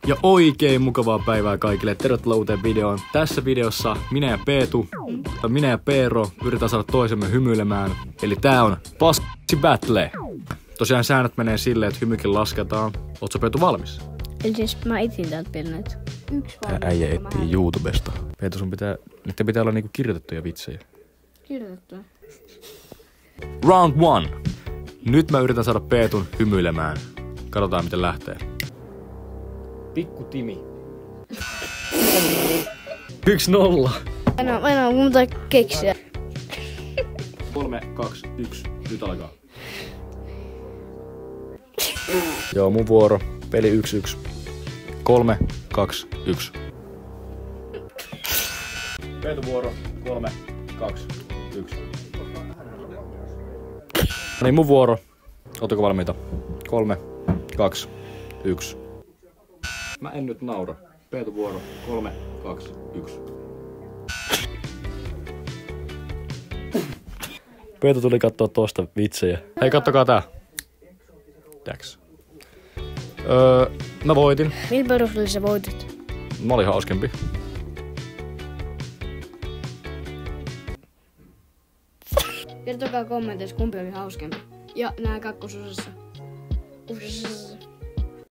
Ja oikein mukavaa päivää kaikille. Tervetuloa uuteen videoon. Tässä videossa minä ja Peetu, tai minä ja Peero yritetään saada toisemme hymyilemään. Eli tää on Passi Battle. Tosiaan säännöt menee silleen, että hymykin lasketaan. Ootko Peetu valmis? Eli siis mä etsin täältä piennet. Äijä etsii YouTubesta. Peetu, niiden pitää olla niinku kirjoitettuja vitsejä. Kirjoitettua. Round 1. Nyt mä yritän saada Peetun hymyilemään. Katsotaan miten lähtee. Pikku Timi. 1-0. Aina mun pitää keksiä. 3, 2, 1. Nyt alkaa. Joo, mun vuoro. Peli 1-1. 3, 2, 1. Peetu vuoro. 3, 2, 1. Niin mun vuoro. Ootteko valmiita? 3, 2, 1. Mä en nyt naura. Peetu vuoro. 3, 2, 1. Peetu tuli kattoo tosta vitsejä. Hei, kattokaa tää. Täks. Mä voitin. Millä perusteella sä voitit? Mä olin hauskempi. Kertokaa kommenteissa kumpi oli hauskempi. Ja nää kakkososassa.